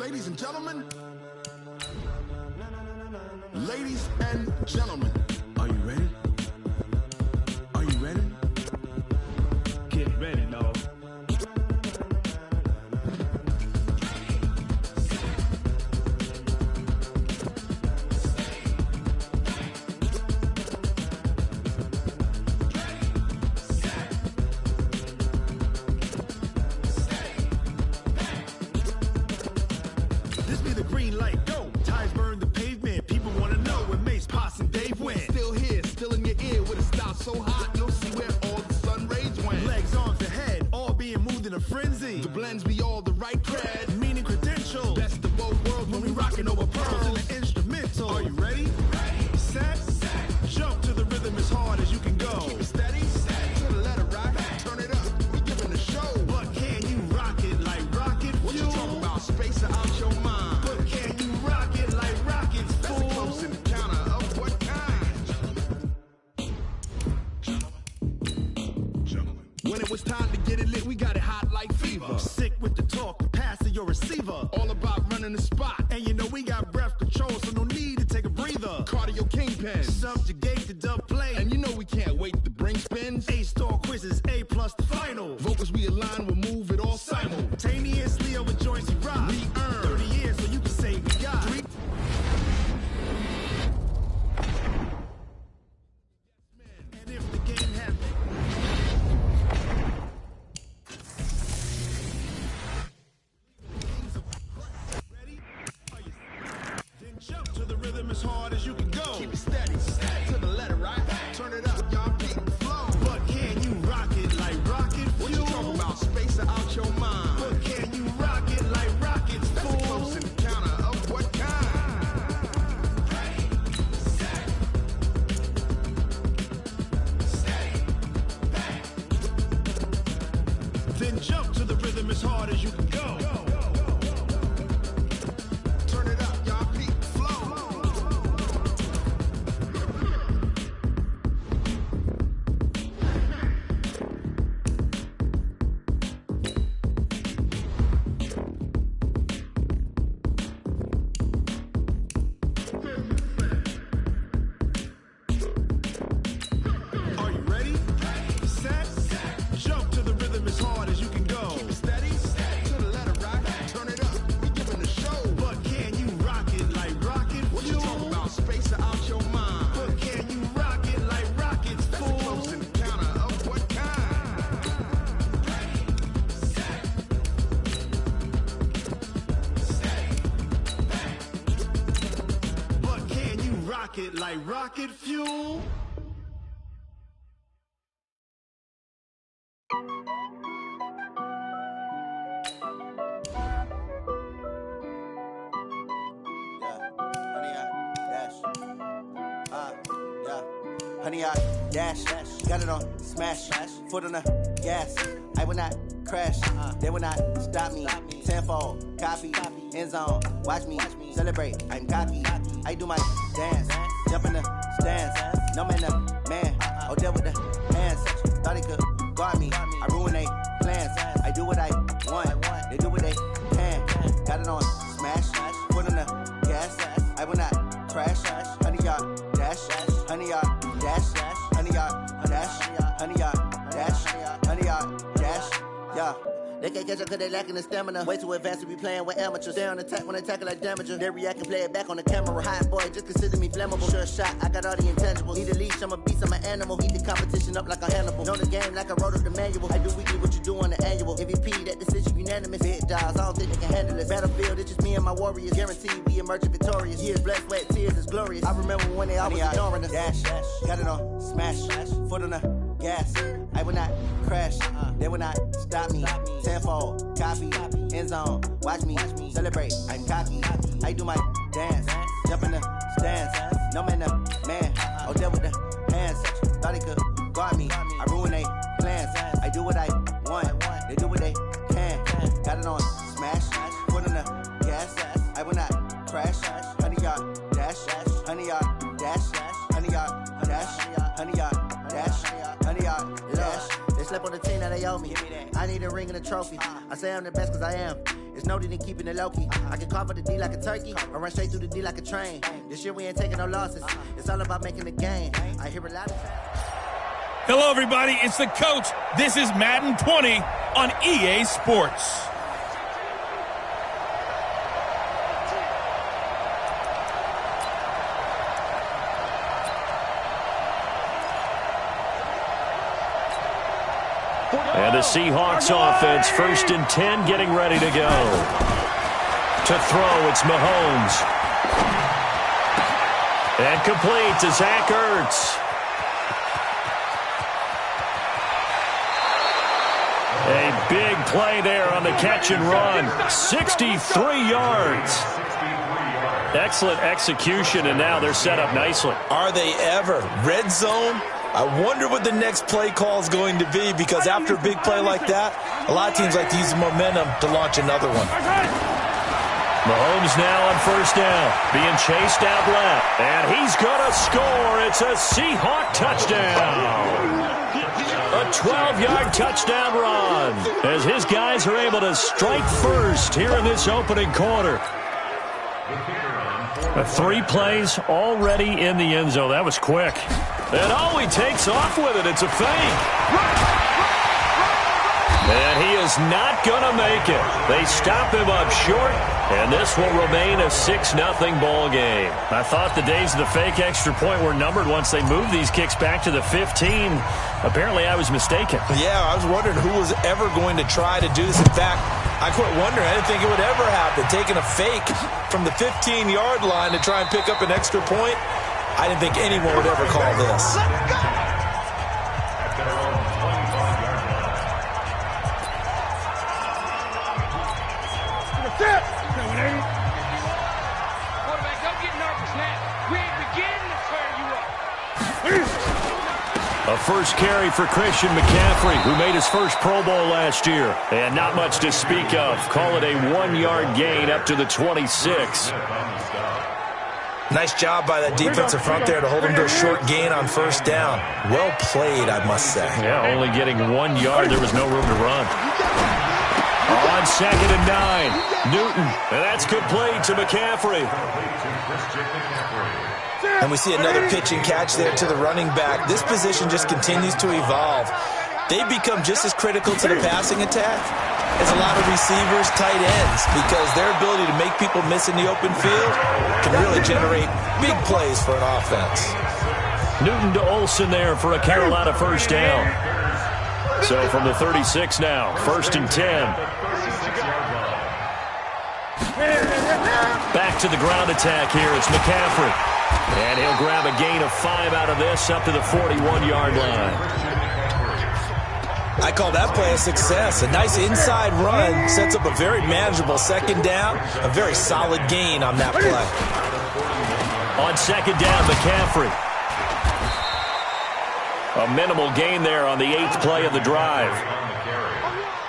Ladies and gentlemen. Ladies and gentlemen. Are you ready? Are you ready? Get ready, no. This be the green light, go. Tires burn the pavement. People wanna know when Mace, Pops, and Dave went. Still here, still in your ear with a style so hot, you'll see where all the sun rays went. Legs, arms, and head, all being moved in a frenzy. The blends be all the right cred, meaning credentials. Best of both worlds when we rockin' over pearls in the instrumental. Are you ready? Set, jump to the rhythm as hard as you can go. Keep it steady, to the letter right. Turn it up, we giving the show. But can you rock it like rocket fuel? What you talking about? Space out your mind. But can you rock it like rockets, fool? That's a close encounter of what kind? Gentlemen. When it was time to get it lit, we got it hot like fever. Sick with the talk, passing your receiver. All about running the spot. And you know we got breath control, so no need to take a breather. Cardio kingpin, subjugate the dub play. And you know we can't wait to bring spins. A-star quizzes, A+ the final. Vocals we align, we'll move it all simultaneously over joints we rock. We earn 30 years, so you can say we got 3. And if the game has then jump to the rhythm as hard as you can go. Keep it steady, to the letter right. Turn it up, y'all beat the flow. But can you rock it like rocket fuel? What you talking about? Space out your mind. But can you rock it like rockets, fool? That's a close encounter of what kind? Then jump to the rhythm as hard as you can go. Turn it up, y'all beat the flow. Are you ready? Set, jump to the rhythm as hard as you can go. Keep it steady, to the letter right. Turn it up, we giving the show. But can you rock it like rocket fuel? What you talking about? Space out your mind. But can you rock it like rockets, fool? That's a close encounter of what kind? But can you rock it like rocket fuel? Honey, I dash, got it on smash, foot on the gas. I will not crash, they will not stop me. Tenfold, copy, end zone, watch me celebrate. I'm cocky, I do my dance, jump in the stands. No man, the man, oh deal with the hands. Thought he could guard me, I ruin they plans. I do what I want, they do what they can. Got it on smash, foot on the gas. I will not crash, honey, y'all dash, honey, y'all dash, honey, y'all dash, honey, y'all dash, honey, y'all dash, yeah. They can't catch up cause they lacking the stamina. Way too advanced to be playing with amateurs. Stay on attack when they tackle like damager. They react and play it back on the camera. Hot boy, just consider me flammable. Sure shot, I got all the intangibles. Need a leash, I'm a beast, I'm an animal. Eat the competition up like a Hannibal. Know the game like I wrote up the manual. I do weekly what you do on the annual. MVP, that decision unanimous. Big dogs, I don't think they can handle it. Battlefield, it's just me and my warriors. Guaranteed we emerge victorious. Years, blood, sweat, tears, is glorious. I remember when they always ignoring us. Dash, got it on smash, foot on the gas. I will not crash, they will not stop me. Tenfold, copy, end zone, watch me celebrate. I'm cocky, I do my dance, jump in the stands. No man, the man, oh deal with the hands. Thought he could guard me, I ruin they plans. I do what I want, they do what they can. Got it on smash, foot on the gas. I will not crash, honey, y'all dash, honey, y'all dash, honey, y'all dash, honey, y'all dash, honey, y'all dash. They slept on the team that they owe me. I need a ring and a trophy. I say I'm the best cause I am. It's no need in keeping it low-key. I can carve up the D like a turkey, or run straight through the D like a train. This year we ain't taking no losses. It's all about making the game. I hear a lot of... Hello, everybody. It's the coach. This is Madden 20 on EA Sports. And the Seahawks offense, 1st and 10, getting ready to go. To throw, it's Mahomes. And complete to Zach Ertz. A big play there on the catch and run. 63 yards. Excellent execution, and now they're set up nicely. Are they ever? Red zone? I wonder what the next play call is going to be, because after a big play like that, a lot of teams like to use momentum to launch another one. Mahomes now on 1st down, being chased out left, and he's going to score. It's a Seahawk touchdown. A 12-yard touchdown run as his guys are able to strike first here in this opening quarter. 3 plays already in the end zone. That was quick. And he takes off with it. It's a fake. And he is not going to make it. They stop him up short, and this will remain a 6-0 ball game. I thought the days of the fake extra point were numbered once they moved these kicks back to the 15. Apparently, I was mistaken. Yeah, I was wondering who was ever going to try to do this. In fact, I quit wondering. I didn't think it would ever happen. Taking a fake from the 15-yard line to try and pick up an extra point, I didn't think anyone would ever call this. Quarterback, don't get nervous now. We ain't beginning to tear you up. A first carry for Christian McCaffrey, who made his first Pro Bowl last year. And not much to speak of. Call it a 1-yard gain up to the 26. Nice job by that defensive front there to hold him to a short gain on 1st down. Well played, I must say. Yeah, only getting 1 yard. There was no room to run. On 2nd and 9, Newton. And that's complete to McCaffrey. And we see another pitch and catch there to the running back. This position just continues to evolve. They become just as critical to the passing attack as a lot of receivers, tight ends, because their ability to make people miss in the open field can really generate big plays for an offense. Newton to Olsen there for a Carolina 1st down. So from the 36 now, 1st and 10. Back to the ground attack here. It's McCaffrey. And he'll grab a gain of 5 out of this up to the 41-yard line. I call that play a success. A nice inside run sets up a very manageable 2nd down. A very solid gain on that play. On 2nd down, McCaffrey. A minimal gain there on the 8th play of the drive.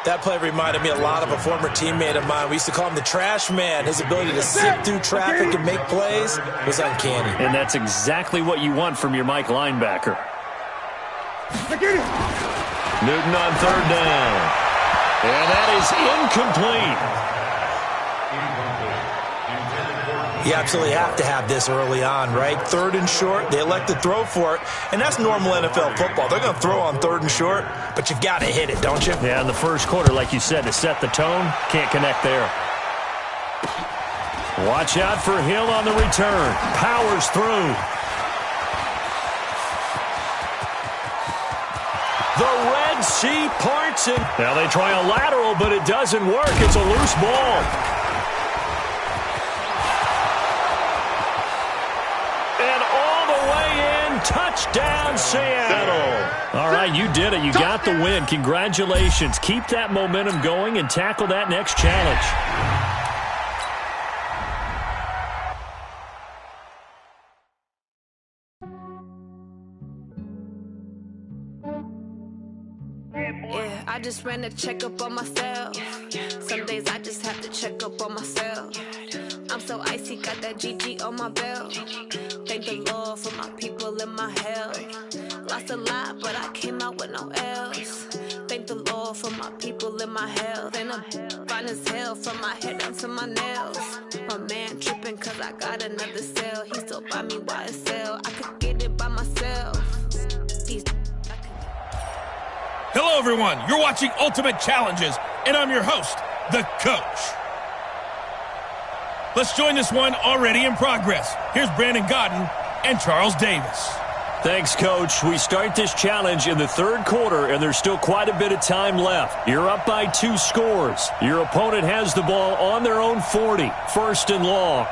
That play reminded me a lot of a former teammate of mine. We used to call him the trash man. His ability to sift through traffic and make plays was uncanny. And that's exactly what you want from your Mike linebacker. Newton on 3rd down. And that is incomplete. You absolutely have to have this early on, right? 3rd and short, they elect to throw for it, and that's normal NFL football. They're going to throw on 3rd and short, but you've got to hit it, don't you? Yeah, in the first quarter, like you said, to set the tone, can't connect there. Watch out for Hill on the return. Powers through. The Red Sea parts it. Now they try a lateral, but it doesn't work. It's a loose ball. Touchdown, Seattle. All right, you did it. You got the win. Congratulations. Keep that momentum going and tackle that next challenge. Yeah, I just ran a checkup on myself. Some days I just have to check up on myself. I'm so icy, got that GG on my belt. Thank the Lord for my people and my health. Lost a lot, but I came out with no else. They thank the Lord for my people in my health. And I'm fine as hell from my head down to my nails. My man tripping cause I got another cell. He still buy me YSL. I could get it by myself. Hello, everyone. You're watching Ultimate Challenges, and I'm your host, the Coach. Let's join this one already in progress. Here's Brandon Godden and Charles Davis. Thanks, Coach. We start this challenge in the third quarter, and there's still quite a bit of time left. You're up by 2 scores. Your opponent has the ball on their own 40, 1st and long.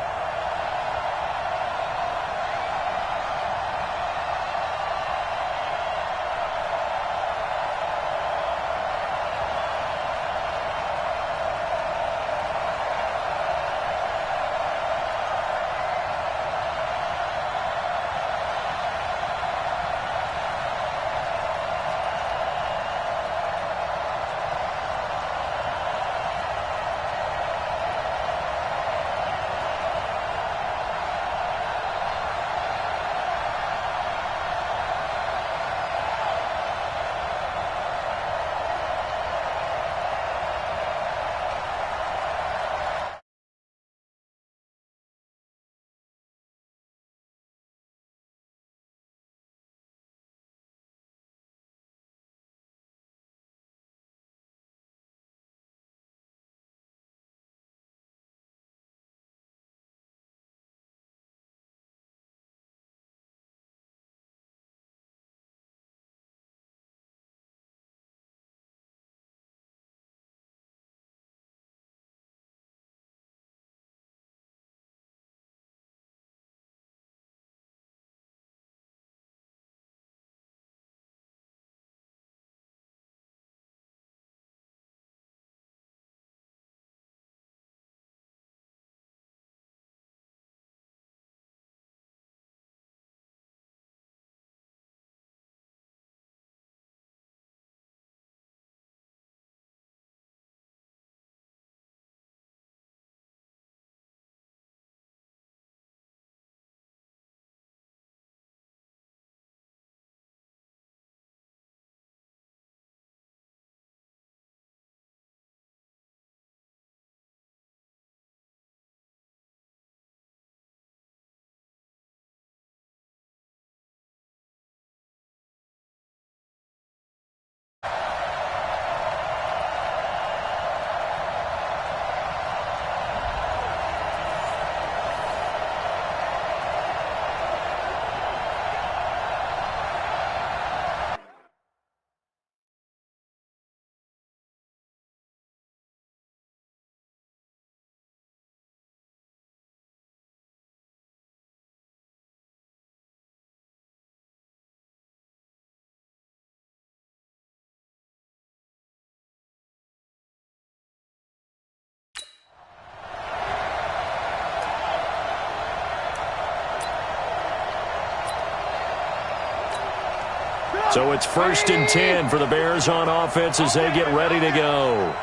So it's 1st and 10 for the Bears on offense as they get ready to go.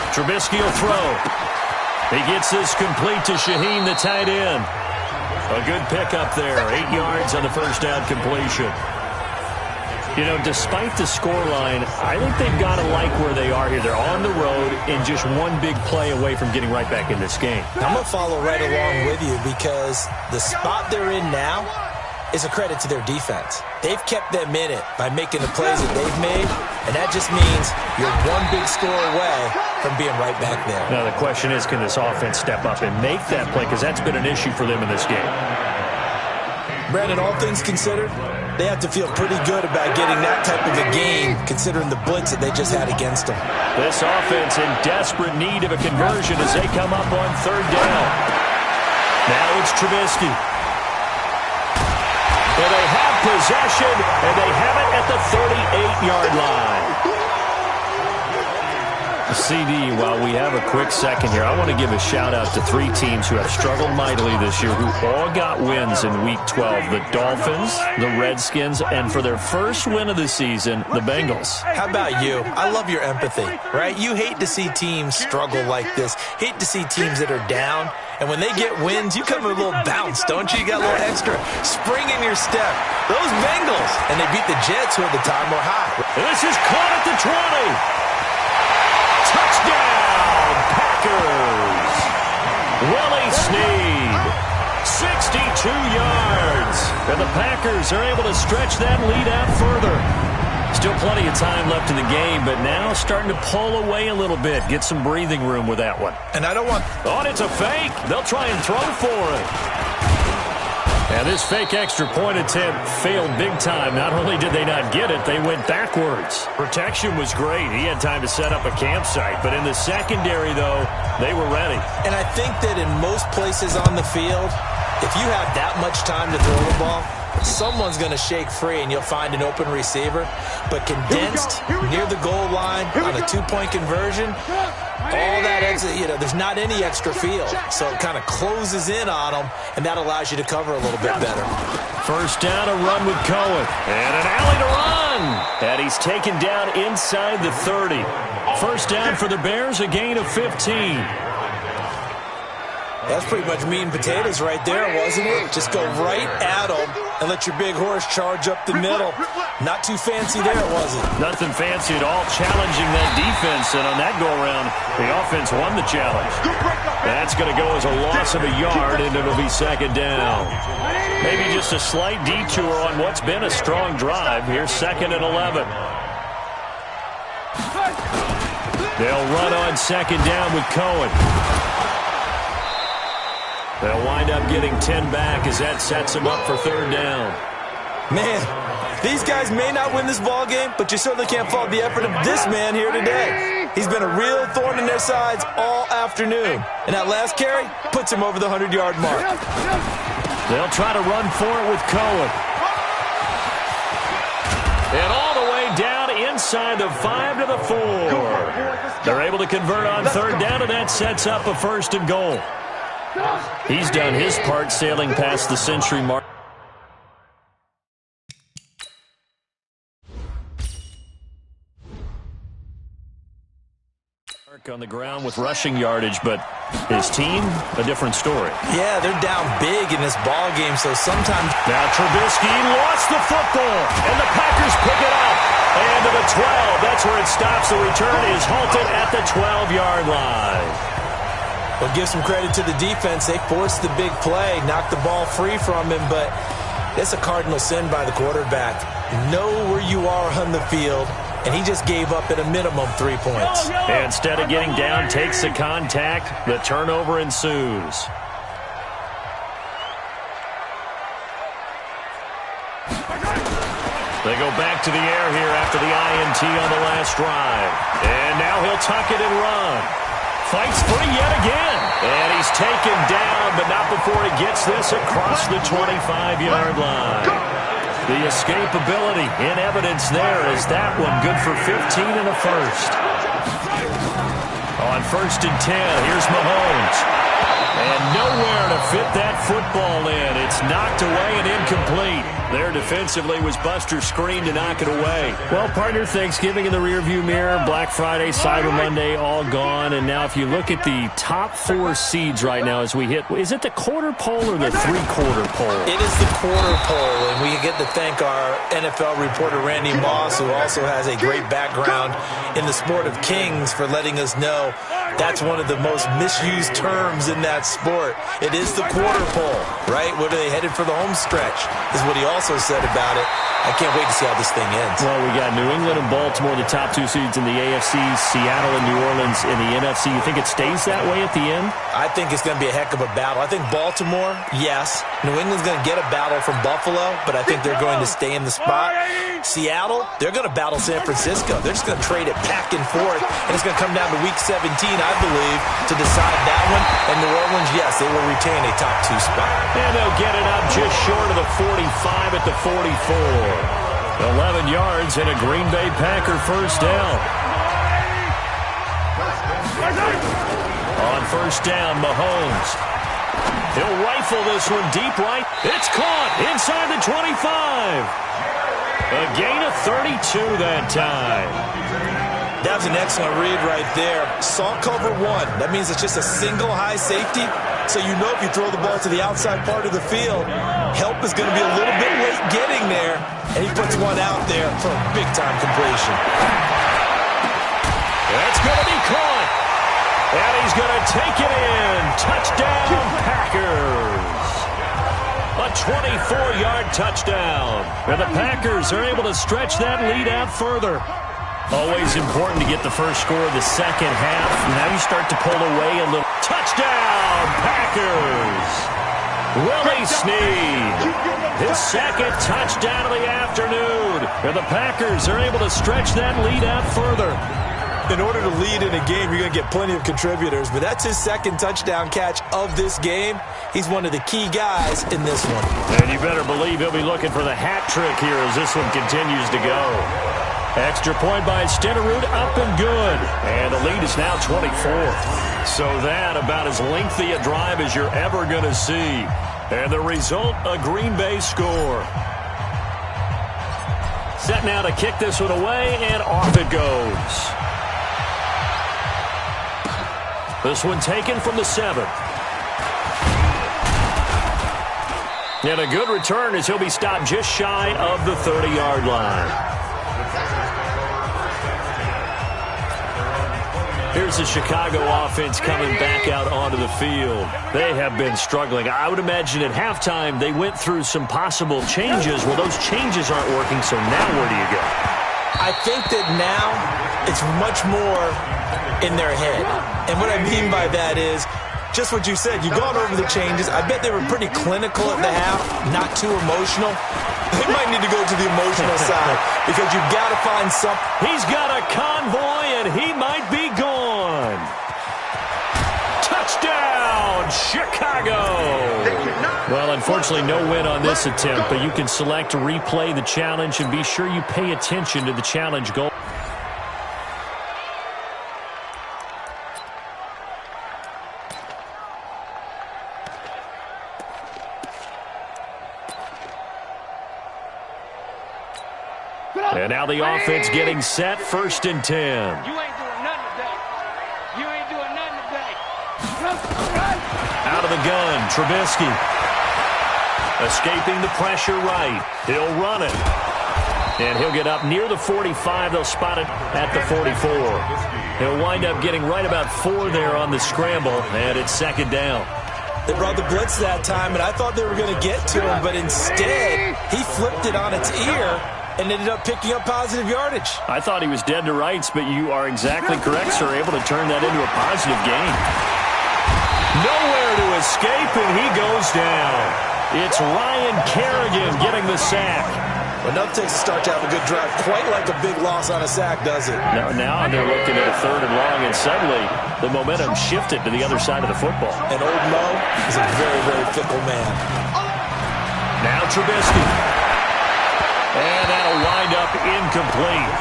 Trubisky will throw. He gets this complete to Shaheen, the tight end. A good pickup there. 8 yards on the first down completion. You know, despite the scoreline, I think they've got to like where they are here. They're on the road and just one big play away from getting right back in this game. I'm going to follow right along with you because the spot they're in now is a credit to their defense. They've kept them in it by making the plays that they've made, and that just means you're one big score away from being right back there. Now the question is, can this offense step up and make that play? Because that's been an issue for them in this game. Brandon, all things considered, they have to feel pretty good about getting that type of a game considering the blitz that they just had against them. This offense in desperate need of a conversion as they come up on 3rd down. Now it's Trubisky. Well, they have possession, and they have it at the 38-yard line. CD, while we have a quick second here, I want to give a shout-out to 3 teams who have struggled mightily this year, who all got wins in Week 12. The Dolphins, the Redskins, and for their first win of the season, the Bengals. How about you? I love your empathy, right? You hate to see teams struggle like this. Hate to see teams that are down. And when they get wins, you come with a little bounce, don't you? You got a little extra spring in your step. Those Bengals, and they beat the Jets, who at the time were hot. This is caught at the 20. Touchdown, Packers. Willie Snead, 62 yards. And the Packers are able to stretch that lead out further. Still plenty of time left in the game, but now starting to pull away a little bit. Get some breathing room with that one. And I don't want... Oh, it's a fake. They'll try and throw for it. And this fake extra point attempt failed big time. Not only did they not get it, they went backwards. Protection was great. He had time to set up a campsite. But in the secondary, though, they were ready. And I think that in most places on the field, if you have that much time to throw the ball, someone's going to shake free and you'll find an open receiver. But condensed near the goal line on a 2-point conversion, all that exit, there's not any extra field. So it kind of closes in on them, and that allows you to cover a little bit better. First down, a run with Cohen. And an alley to run. And he's taken down inside the 30. First down for the Bears, a gain of 15. That's pretty much meat and potatoes right there, wasn't it? Just go right at them and let your big horse charge up the middle. Not too fancy there, was it? Nothing fancy at all, challenging that defense. And on that go-around, the offense won the challenge. That's going to go as a loss of a yard, and it'll be second down. Maybe just a slight detour on what's been a strong drive. Here's 2nd and 11. They'll run on second down with Cohen. They'll wind up getting 10 back as that sets them up for third down. Man, these guys may not win this ball game, but you certainly can't fault the effort of this man here today. He's been a real thorn in their sides all afternoon. And that last carry puts him over the 100-yard mark. They'll try to run for it with Cohen. And all the way down inside the 5 to the 4. They're able to convert on third down, and that sets up a 1st and goal. He's done his part sailing past the century mark. On the ground with rushing yardage, but his team, a different story. Yeah, they're down big in this ball game, so sometimes... Now Trubisky lost the football, and the Packers pick it up. And to the 12, that's where it stops. The return is halted at the 12-yard line. Well, give some credit to the defense. They forced the big play, knocked the ball free from him, but it's a cardinal sin by the quarterback. Know where you are on the field, and he just gave up at a minimum 3 points. And instead of getting down, takes the contact. The turnover ensues. They go back to the air here after the INT on the last drive. And now he'll tuck it and run. Fights free yet again. And he's taken down, but not before he gets this across the 25-yard line. The escapability in evidence there is that one good for 15 and a first. On 1st and 10, here's Mahomes. And nowhere to fit that football in. It's knocked away and incomplete. There defensively was Buster Screen to knock it away. Well, partner, Thanksgiving in the rearview mirror, Black Friday, Cyber Monday, all gone. And now if you look at the top 4 seeds right now as we hit, is it the quarter pole or the 3/4 pole? It is the quarter pole, and we get to thank our NFL reporter, Randy Moss, who also has a great background in the sport of kings, for letting us know that's one of the most misused terms in that sport. It is the quarter pole, right? What are they headed for the home stretch, is what he also said about it. I can't wait to see how this thing ends. Well, we got New England and Baltimore, the top 2 seeds in the AFC, Seattle and New Orleans in the NFC. You think it stays that way at the end? I think it's going to be a heck of a battle. I think Baltimore, yes. New England's going to get a battle from Buffalo, but I think they're going to stay in the spot. Seattle, they're going to battle San Francisco. They're just going to trade it back and forth, and it's going to come down to Week 17, I believe, to decide that one. And New Orleans, yes, they will retain a top 2 spot. And they'll get it up just short of the 45 at the 44. 11 yards and a Green Bay Packer first down. On first down, Mahomes. He'll rifle this one deep right. It's caught inside the 25. A gain of 32 that time. That was an excellent read right there. Saw cover one. That means it's just a single high safety. So you know if you throw the ball to the outside part of the field, help is going to be a little bit late getting there. And he puts one out there for a big-time completion. That's going to be caught. And he's going to take it in. Touchdown, Packers. A 24-yard touchdown. And the Packers are able to stretch that lead out further. Always important to get the first score of the second half. Now you start to pull away a little. Touchdown, Packers. Willie Snead. His second touchdown of the afternoon. And the Packers are able to stretch that lead out further. In order to lead in a game, you're going to get plenty of contributors, but that's his second touchdown catch of this game. He's one of the key guys in this one. And you better believe he'll be looking for the hat trick here as this one continues to go. Extra point by Stenerud, up and good. And the lead is now 24. So that about as lengthy a drive as you're ever going to see. And the result, a Green Bay score. Set now to kick this one away, and off it goes. This one taken from the 7. And a good return as he'll be stopped just shy of the 30-yard line. Here's the Chicago offense coming back out onto the field. They have been struggling. I would imagine at halftime they went through some possible changes. Well, those changes aren't working, so now where do you go? I think that now it's much more in their head. And what I mean by that is just what you said. You've gone over the changes. I bet they were pretty clinical at the half, not too emotional. They might need to go to the emotional side because you've got to find something. He's got a convoy, and he might be gone. Touchdown, Chicago. Well, unfortunately, no win on this attempt, but you can select to replay the challenge and be sure you pay attention to the challenge goal. And now the offense getting set, 1st and 10. You ain't doing nothing today. You ain't doing nothing today. Out of the gun, Trubisky. Escaping the pressure right. He'll run it. And he'll get up near the 45. They'll spot it at the 44. He'll wind up getting right about 4 there on the scramble, and it's 2nd down. They brought the blitz that time, and I thought they were going to get to him, but instead he flipped it on its ear and ended up picking up positive yardage. I thought he was dead to rights, but you are exactly correct, sir. Able to turn that into a positive gain. Nowhere to escape, and he goes down. It's Ryan Kerrigan getting the sack. Enough to start to have a good drive. Quite like a big loss on a sack, does it? Now they're looking at a 3rd and long, and suddenly the momentum shifted to the other side of the football. And old Mo is a very, very fickle man. Now Trubisky. And that'll wind up incomplete.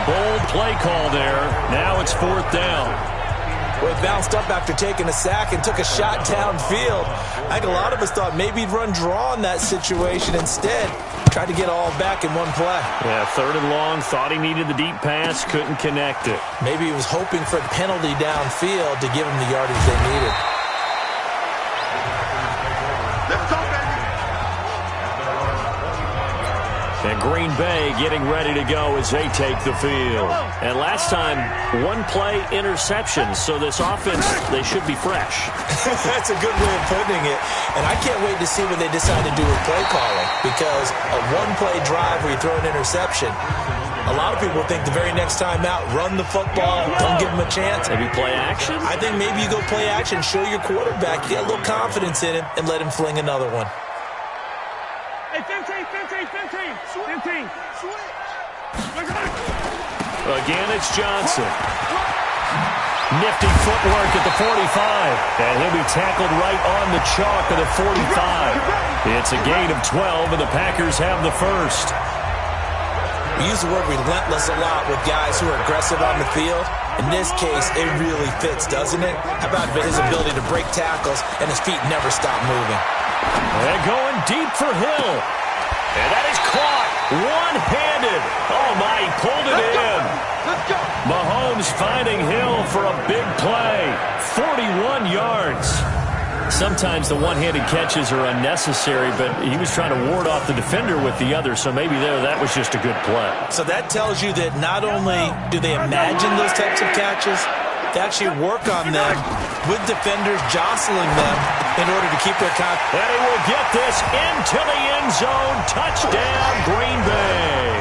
Bold play call there. Now it's 4th down. Well, he bounced up after taking a sack and took a shot downfield. I think a lot of us thought maybe he'd run draw in that situation. Instead, tried to get all back in one play. Yeah, 3rd and long. Thought he needed the deep pass. Couldn't connect it. Maybe he was hoping for a penalty downfield to give him the yardage they needed. And Green Bay getting ready to go as they take the field. And last time, 1 play interception. So this offense, they should be fresh. That's a good way of putting it. And I can't wait to see what they decide to do with play calling. Because a 1-play drive where you throw an interception, a lot of people think the very next time out, run the football, don't give them a chance. Maybe play action? I think maybe you go play action, show your quarterback, get a little confidence in him, and let him fling another one. Hey, 15. Again, it's Johnson. Nifty footwork at the 45. And he'll be tackled right on the chalk of the 45. It's a gain of 12, and the Packers have the first. We use the word relentless a lot with guys who are aggressive on the field. In this case, it really fits, doesn't it? How about his ability to break tackles and his feet never stop moving? They're going deep for Hill. And that is caught one-handed. Oh, my, he pulled it in. Mahomes finding Hill for a big play. 41 yards. Sometimes the one-handed catches are unnecessary, but he was trying to ward off the defender with the other, so maybe that was just a good play. So that tells you that not only do they imagine those types of catches, they actually work on them with defenders jostling them in order to keep their confidence. And he will get this into the end zone. Touchdown, Green Bay.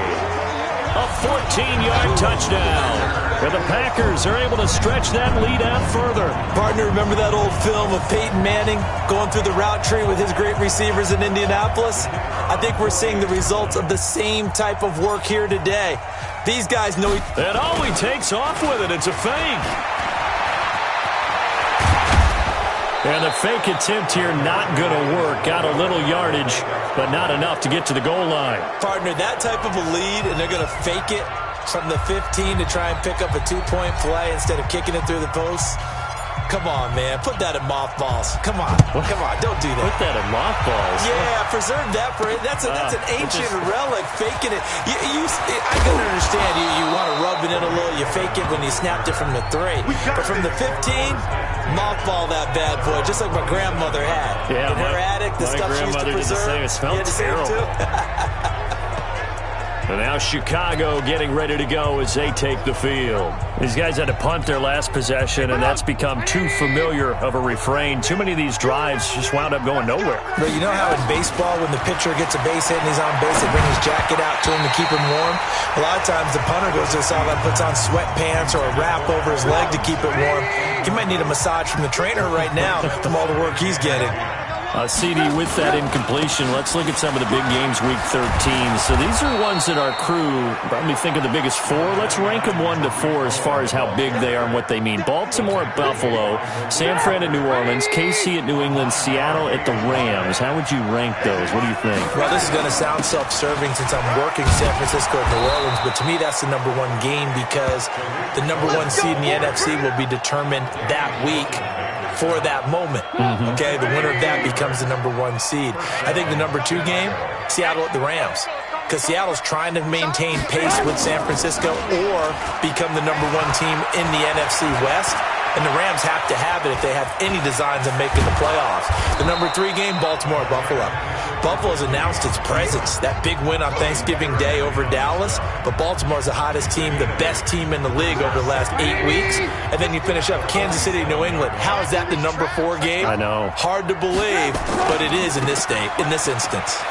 A 14-yard touchdown. And the Packers are able to stretch that lead out further. Partner, remember that old film of Peyton Manning going through the route tree with his great receivers in Indianapolis? I think we're seeing the results of the same type of work here today. These guys know... And all he takes off with it, it's a fake. And the fake attempt here not going to work. Got a little yardage, but not enough to get to the goal line. Partner, that type of a lead, and they're going to fake it from the 15 to try and pick up a 2-point play instead of kicking it through the posts. Come on, man. Put that in mothballs. Come on. Come on. Don't do that. Put that in mothballs? Yeah, preserve that for it. That's an ancient relic, faking it. I can understand you want to rub it in a little. You fake it when you snapped it from the 3. But from the 15, mothball that bad boy, just like my grandmother had. Yeah, in her attic, the stuff she used to preserve. It smelled terrible. And now Chicago getting ready to go as they take the field. These guys had to punt their last possession, and that's become too familiar of a refrain. Too many of these drives just wound up going nowhere. But you know how in baseball, when the pitcher gets a base hit and he's on base, they bring his jacket out to him to keep him warm? A lot of times the punter goes to the sideline, puts on sweatpants or a wrap over his leg to keep it warm. He might need a massage from the trainer right now from all the work he's getting. CD, with that incompletion, let's look at some of the big games week 13. So these are ones that our crew probably think of the biggest 4. Let's rank them 1 to 4 as far as how big they are and what they mean. Baltimore at Buffalo, San Fran at New Orleans, KC at New England, Seattle at the Rams. How would you rank those? What do you think? Well, this is going to sound self-serving since I'm working San Francisco and New Orleans, but to me that's the number 1 game because the number 1 seed in the NFC will be determined that week for that moment. Okay, the winner of that becomes the number 1 seed. I think the number 2 game, Seattle at the Rams, because Seattle's trying to maintain pace with San Francisco or become the number 1 team in the NFC West, and the Rams have to have it if they have any designs of making the playoffs. The number 3 game, Baltimore at Buffalo. Buffalo's announced its presence, that big win on Thanksgiving Day over Dallas, but Baltimore's the hottest team, the best team in the league over the last 8 weeks. And then you finish up Kansas City, New England. How is that the number 4 game? I know. Hard to believe, but it is in this instance.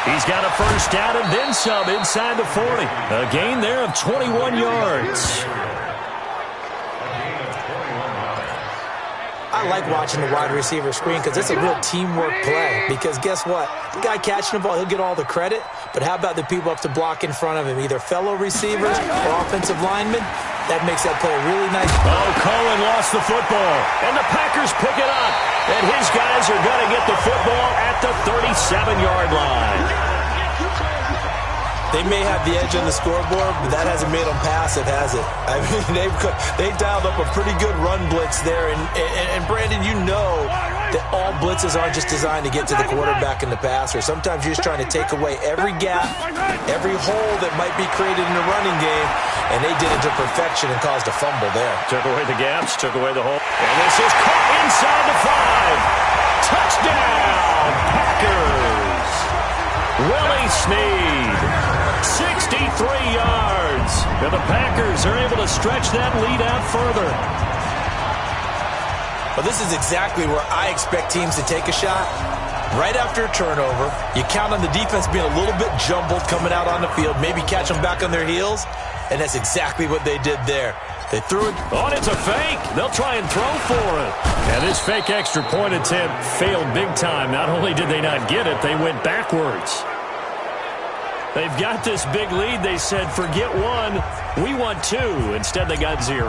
He's got a first down and then some inside the 40. A gain there of 21 yards. I like watching the wide receiver screen because it's a real teamwork play. Because guess what? The guy catching the ball, he'll get all the credit. But how about the people up to block in front of him? Either fellow receivers or offensive linemen. That makes that play really nice. Oh, Cohen lost the football. And the Packers pick it up. And his guys are going to get the football at the 37-yard line. They may have the edge on the scoreboard, but that hasn't made them passive, has it? I mean, they dialed up a pretty good run blitz there. And Brandon, you know that all blitzes aren't just designed to get to the quarterback and the passer. Sometimes you're just trying to take away every gap, every hole that might be created in the running game, and they did it to perfection and caused a fumble there. Took away the gaps, took away the hole. And this is caught inside the 5. Touchdown, Packers. Willie Snead. 63 yards. And the Packers are able to stretch that lead out further. Well, this is exactly where I expect teams to take a shot. Right after a turnover, you count on the defense being a little bit jumbled coming out on the field, maybe catch them back on their heels, and that's exactly what they did there. They threw it. Oh, and it's a fake. They'll try and throw for it. And this fake extra point attempt failed big time. Not only did they not get it, they went backwards. They've got this big lead. They said, forget 1, we want 2. Instead, they got 0.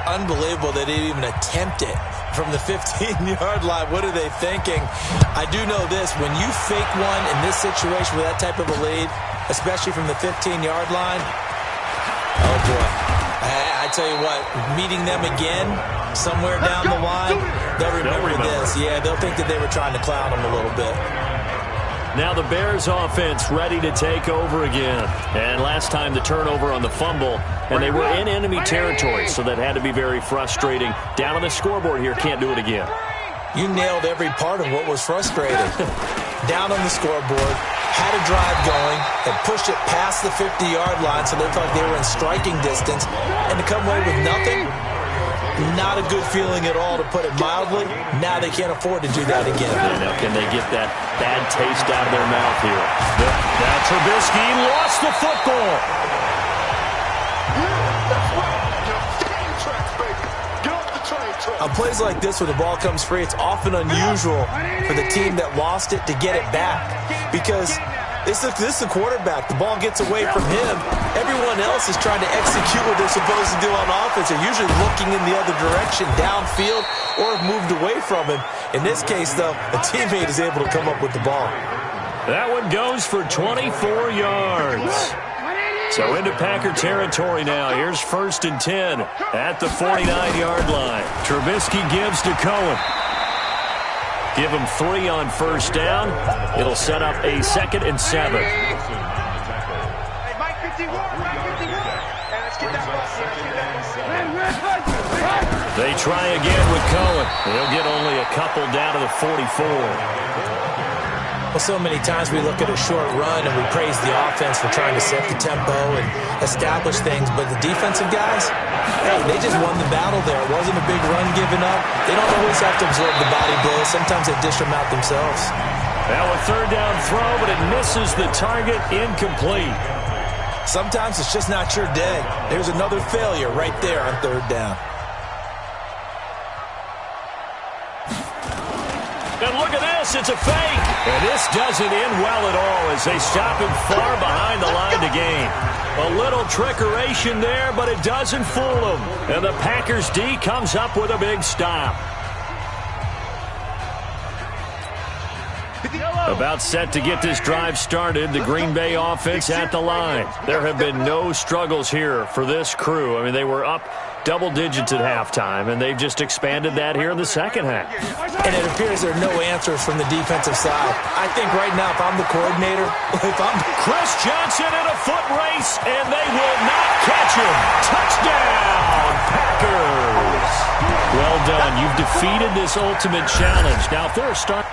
Unbelievable they didn't even attempt it from the 15-yard line. What are they thinking? I do know this. When you fake one in this situation with that type of a lead, especially from the 15-yard line. Oh, boy. I tell you what, meeting them again somewhere down the line, they'll remember this. Yeah, they'll think that they were trying to clown them a little bit. Now the Bears offense ready to take over again. And last time the turnover on the fumble, and they were in enemy territory, so that had to be very frustrating. Down on the scoreboard here, can't do it again. You nailed every part of what was frustrating. Down on the scoreboard, had a drive going, and pushed it past the 50-yard line so they felt like they were in striking distance, and to come away with nothing, not a good feeling at all, to put it mildly. Now they can't afford to do that again. Now can they get that bad taste out of their mouth here? Now Trubisky lost the football. On plays like this where the ball comes free, it's often unusual for the team that lost it to get it back, because this is the quarterback. The ball gets away from him. Everyone else is trying to execute what they're supposed to do on offense. They're usually looking in the other direction, downfield, or have moved away from him. In this case, though, a teammate is able to come up with the ball. That one goes for 24 yards. So into Packer territory now. Here's 1st and 10 at the 49-yard line. Trubisky gives to Cohen. Give him 3 on 1st down. It'll set up a 2nd and 7. They try again with Cohen. They'll get only a couple down to the 44. Well, so many times we look at a short run and we praise the offense for trying to set the tempo and establish things, but the defensive guys, hey, they just won the battle there. It wasn't a big run given up. They don't always have to absorb the body blows. Sometimes they dish them out themselves. Now a 3rd down throw, but it misses the target, incomplete. Sometimes it's just not your day. There's another failure right there on 3rd down. And look at this, it's a fake. And this doesn't end well at all as they stop him far behind the line to gain. A little trickeration there, but it doesn't fool them. And the Packers D comes up with a big stop. About set to get this drive started, the Green Bay offense at the line. There have been no struggles here for this crew. I mean, they were up double digits at halftime, and they've just expanded that here in the second half. And it appears there are no answers from the defensive side. I think right now, if I'm the coordinator, Chris Johnson in a foot race, and they will not catch him. Touchdown, Packers. Well done. You've defeated this ultimate challenge. Now, if they're a start...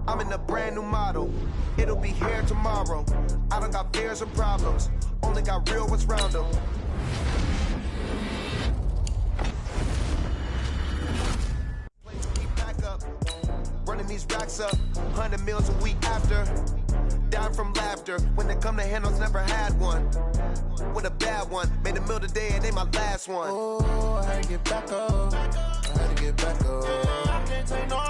I'm in a brand new model. It'll be here tomorrow. I don't got fears and problems. Only got real ones round them. Keep back up. Running these racks up. 100 meals a week after. Down from laughter. When they come to handles, never had one. With a bad one. Made a meal today and they my last one. Oh, I had to get back up. I had to get back up. I can't take no.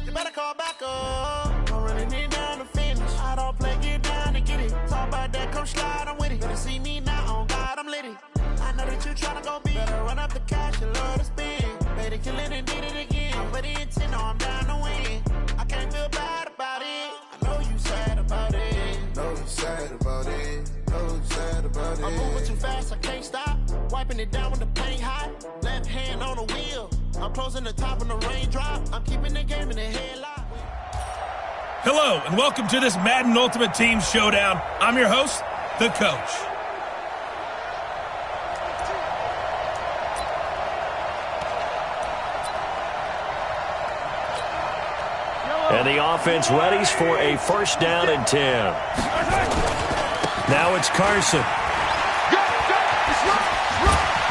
You better call back up. I'm running it down to finish. I don't play, get down to get it. Talk about that, come slide, I'm with it. Better see me now, on God, I'm litty. I know that you tryna go big. Better run up the cash and love to spend. Made it, kill it, and did it again. But the intent, no, I'm down to win. I can't feel bad about it. I know you sad about it. Know you sad about it. Know you sad about it. I'm moving too fast, I can't stop. Wiping it down when the paint hot. Left hand on the wheel. I'm closing the top when the raindrop. I'm keeping the game in the headlock. Hello, and welcome to this Madden Ultimate Team Showdown. I'm your host, the Coach. And the offense readies for a first down and 10. Now it's Carson.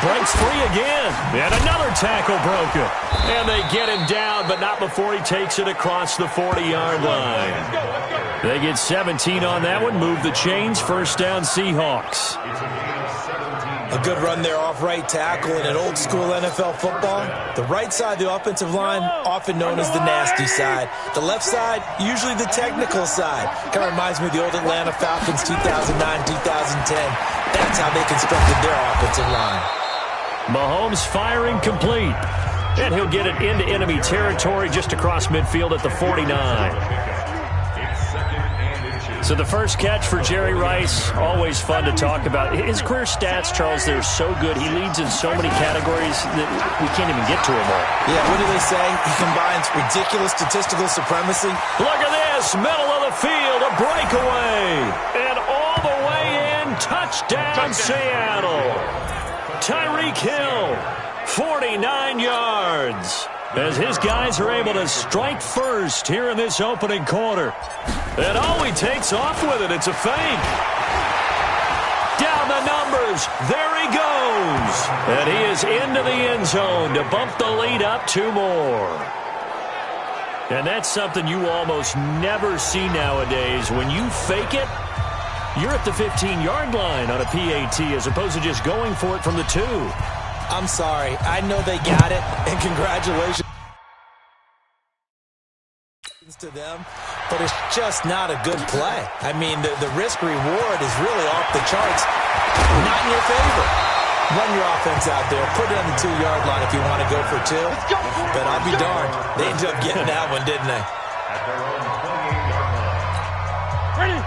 Breaks free again. And another tackle broken. And they get him down, but not before he takes it across the 40-yard line. They get 17 on that one. Move the chains. First down, Seahawks. A good run there off right tackle in an old-school NFL football. The right side of the offensive line, often known as the nasty side. The left side, usually the technical side. Kind of reminds me of the old Atlanta Falcons 2009, 2010. That's how they constructed their offensive line. Mahomes firing complete. And he'll get it into enemy territory just across midfield at the 49. So the first catch for Jerry Rice, always fun to talk about. His career stats, Charles, they're so good. He leads in so many categories that we can't even get to him all. Yeah, what do they say? He combines ridiculous statistical supremacy. Look at this, middle of the field, a breakaway. And all the way in, touchdown Seattle. Tyreek Hill, 49 yards. As his guys are able to strike first here in this opening quarter. And he takes off with it. It's a fake. Down the numbers. There he goes. And he is into the end zone to bump the lead up 2 more. And that's something you almost never see nowadays. When you fake it, you're at the 15-yard line on a PAT as opposed to just going for it from the 2. I'm sorry. I know they got it, and congratulations to them, but it's just not a good play. I mean, the risk-reward is really off the charts. Not in your favor. Run your offense out there. Put it on the 2-yard line if you want to go for 2. But I'll be darned. They ended up getting that one, didn't they? Ready?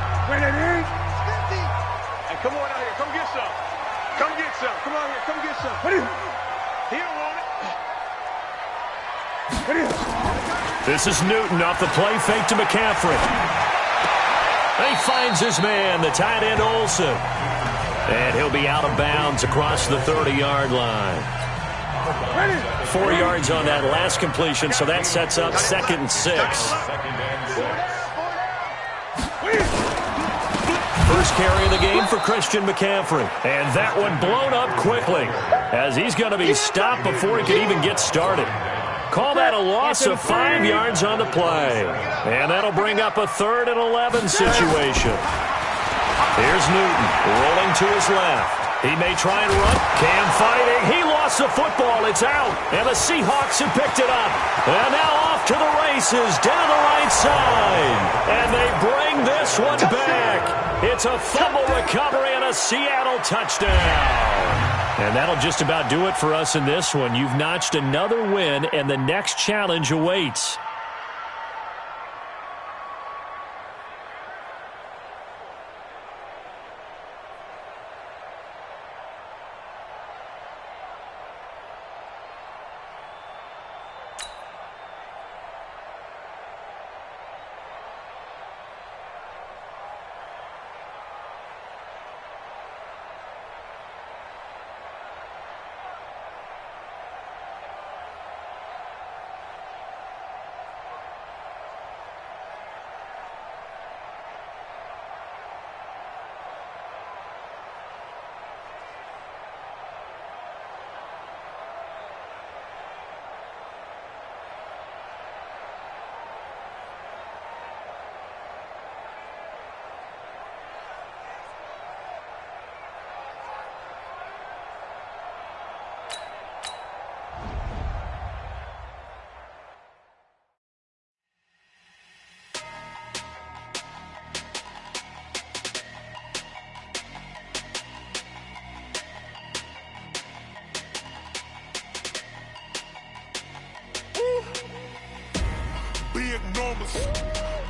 Hey, come on out here. Come get some. Come get some. Come on here. Come get some. He don't want it. This is Newton off the play fake to McCaffrey. He finds his man, the tight end Olsen. And he'll be out of bounds across the 30-yard line. 4 yards on that last completion, so that sets up 2nd and 6. First carry of the game for Christian McCaffrey. And that one blown up quickly as he's going to be stopped before he can even get started. Call that a loss of 5 yards on the play. And that'll bring up a 3rd and 11 situation. Here's Newton rolling to his left. He may try and run. Cam fighting. He lost the football. It's out. And the Seahawks have picked it up. And now off to the races down the right side. And they bring this one back. It's a fumble recovery and a Seattle touchdown. And that'll just about do it for us in this one. You've notched another win, and the next challenge awaits.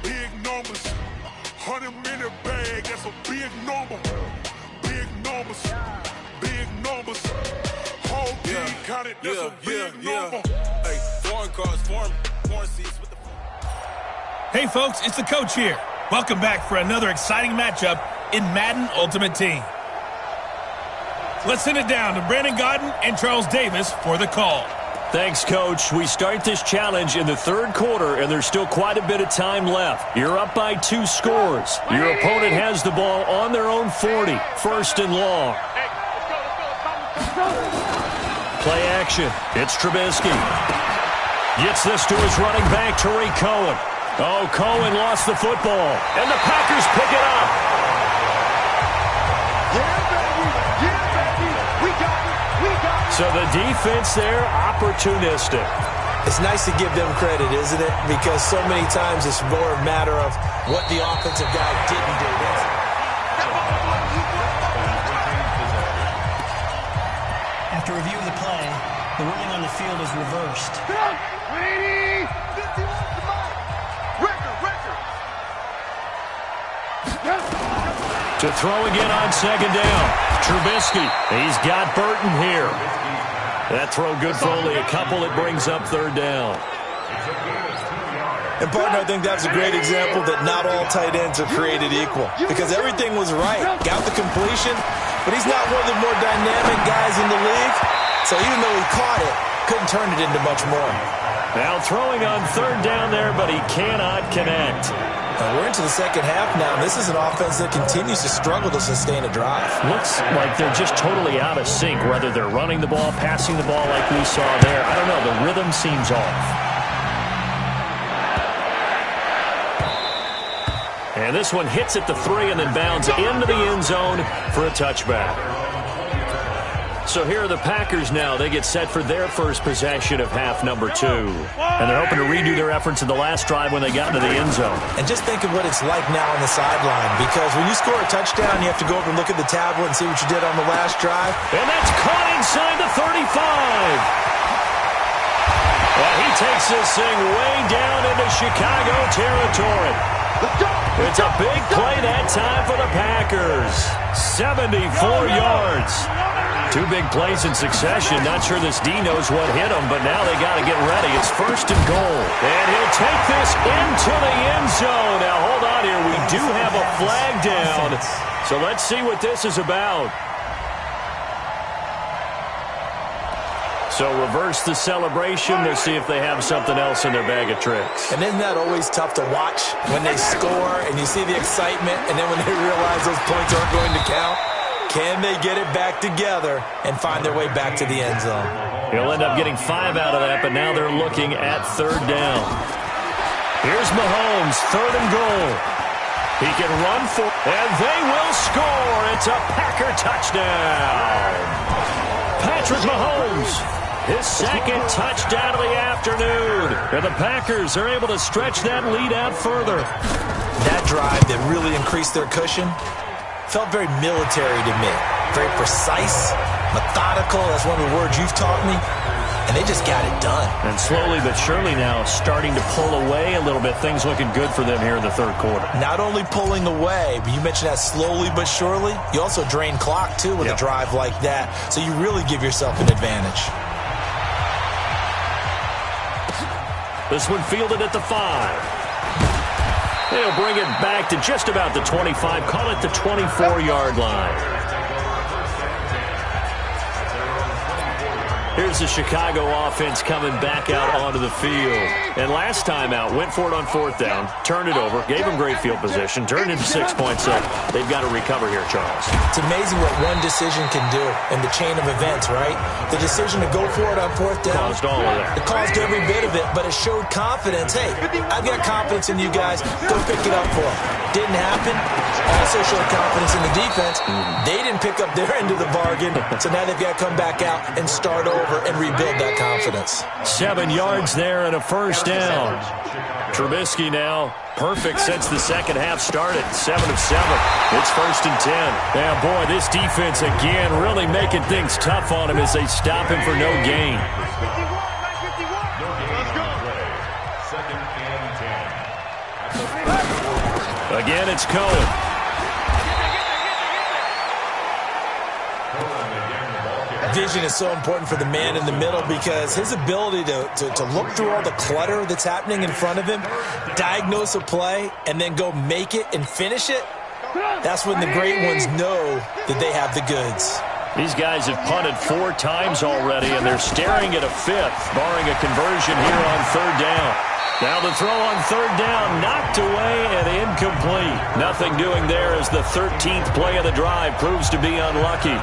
Big numbers, 100-minute bag, that's a big number. Big numbers, whole team counted, that's a big number. Hey, foreign cars, foreign seats with the... Hey folks, it's the coach here. Welcome back for another exciting matchup in Madden Ultimate Team. Let's send it down to Brandon Godden and Charles Davis for the call. Thanks, Coach. We start this challenge in the third quarter, and there's still quite a bit of time left. You're up by 2 scores. Your opponent has the ball on their own 40, first and long. Play action. It's Trubisky. Gets this to his running back, Tariq Cohen. Oh, Cohen lost the football, and the Packers pick it up. So the defense there, opportunistic. It's nice to give them credit, isn't it? Because so many times it's more a matter of what the offensive guy didn't do. After review of the play, the ruling on the field is reversed. To throw again on second down. Trubisky, he's got Burton here. That throw good for only a couple. It brings up third down. And, partner, I think that's a great example that not all tight ends are created equal. Because everything was right. Got the completion, but he's not one of the more dynamic guys in the league. So even though he caught it, couldn't turn it into much more. Now throwing on third down there, but he cannot connect. We're into the second half now. This is an offense that continues to struggle to sustain a drive. Looks like they're just totally out of sync, whether they're running the ball, passing the ball like we saw there. I don't know. The rhythm seems off. And this one hits at the 3 and then bounds into the end zone for a touchback. So here are the Packers now. They get set for their first possession of half number 2. And they're hoping to redo their efforts in the last drive when they got into the end zone. And just think of what it's like now on the sideline. Because when you score a touchdown, you have to go over and look at the tablet and see what you did on the last drive. And that's caught inside the 35. Well, he takes this thing way down into Chicago territory. It's a big play that time for the Packers. 74 yards. 2 big plays in succession. Not sure this D knows what hit him, but now they got to get ready. It's first and goal. And he'll take this into the end zone. Now, hold on here. We do have a flag down. So let's see what this is about. So reverse the celebration. We'll see if they have something else in their bag of tricks. And isn't that always tough to watch when they score and you see the excitement, and then when they realize those points aren't going to count? Can they get it back together and find their way back to the end zone? He'll end up getting 5 out of that, but now they're looking at third down. Here's Mahomes, third and goal. He can run for, and they will score. It's a Packer touchdown. Patrick Mahomes, his second touchdown of the afternoon. And the Packers are able to stretch that lead out further. That drive that really increased their cushion felt very military to me. Very precise, methodical. That's one of the words you've taught me. And they just got it done. And slowly but surely now starting to pull away a little bit. Things looking good for them here in the third quarter. Not only pulling away, but you mentioned that slowly but surely. You also drain clock, too, with a drive like that. So you really give yourself an advantage. This one fielded at the 5. They'll bring it back to just about the 25. Call it the 24-yard line. Here's the Chicago offense coming back out onto the field. And last time out, went for it on fourth down, turned it over, gave them great field position, turned into 6 points. So they've got to recover here, Charles. It's amazing what one decision can do in the chain of events, right? The decision to go for it on fourth down. Caused all of that. It caused every bit of it, but it showed confidence. Hey, I've got confidence in you guys. Go pick it up for them. Didn't happen. Also showed confidence in the defense. They didn't pick up their end of the bargain, so now they've got to come back out and start over and rebuild that confidence. 7 yards there and a first down. Trubisky now perfect since the second half started. 7 of 7. It's first and 10. Yeah, boy, this defense again really making things tough on him as they stop him for no gain. Again, it's Cohen. Vision is so important for the man in the middle because his ability to look through all the clutter that's happening in front of him, diagnose a play, and then go make it and finish it, that's when the great ones know that they have the goods. These guys have punted 4 times already, and they're staring at a 5th, barring a conversion here on 3rd down. Now the throw on 3rd down, knocked away and incomplete. Nothing doing there as the 13th play of the drive proves to be unlucky.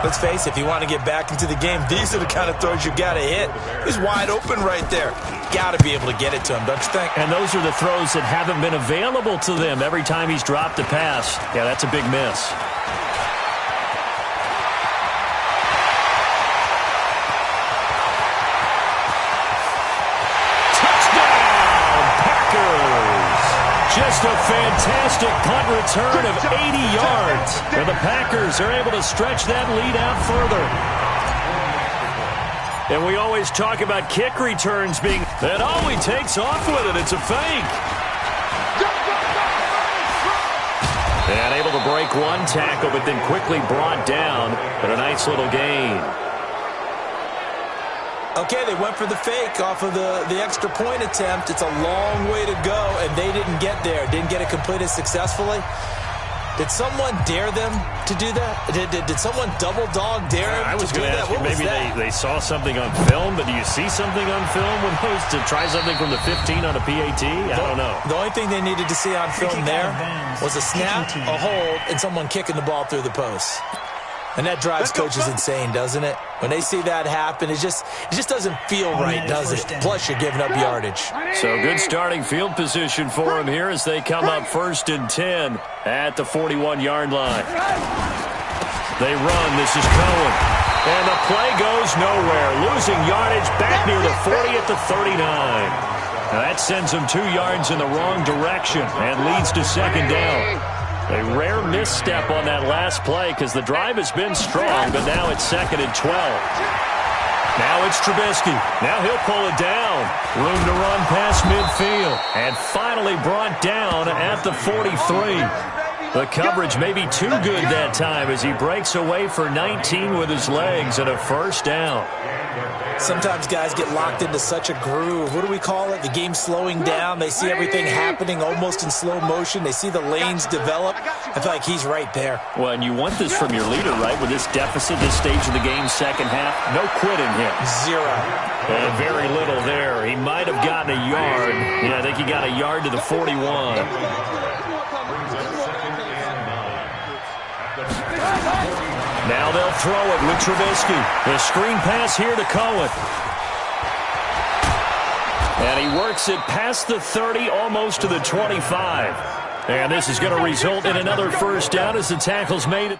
Let's face it, if you want to get back into the game, these are the kind of throws you got to hit. He's wide open right there. Got to be able to get it to him, don't you think? And those are the throws that haven't been available to them every time he's dropped a pass. Yeah, that's a big miss. Just a fantastic punt return of 80 yards. And the Packers are able to stretch that lead out further. And we always talk about kick returns being... And he takes off with it. It's a fake. And able to break one tackle, but then quickly brought down. But a nice little gain. Okay, they went for the fake off of the extra point attempt. It's a long way to go, and they didn't get there. Didn't get it completed successfully. Did someone dare them to do that? Did someone double dog dare them to do that? What was that? Maybe they saw something on film, but do you see something on film with those to try something from the 15 on a PAT? I don't know. The only thing they needed to see on film there was a snap, a hold, and someone kicking the ball through the post. And that drives coaches insane, doesn't it? When they see that happen, it just doesn't feel right, does it? Plus, you're giving up yardage. So good starting field position for him here as they come up 1st and 10 at the 41-yard line. They run. This is Cohen. And the play goes nowhere. Losing yardage back near the 40 at the 39. Now that sends them 2 yards in the wrong direction and leads to 2nd down. A rare misstep on that last play because the drive has been strong, but now it's 2nd and 12. Now it's Trubisky. Now he'll pull it down. Room to run past midfield. And finally brought down at the 43. The coverage may be too good that time as he breaks away for 19 with his legs and a 1st down. Sometimes guys get locked into such a groove. What do we call it? The game slowing down. They see everything happening almost in slow motion. They see the lanes develop. I feel like he's right there. Well, and you want this from your leader, right? With this deficit, this stage of the game, 2nd half, no quitting him. 0. And very little there. He might have gotten a yard. Yeah, I think he got a yard to the 41. Now they'll throw it with Trubisky. The screen pass here to Cohen. And he works it past the 30, almost to the 25. And this is going to result in another 1st down as the tackle's made.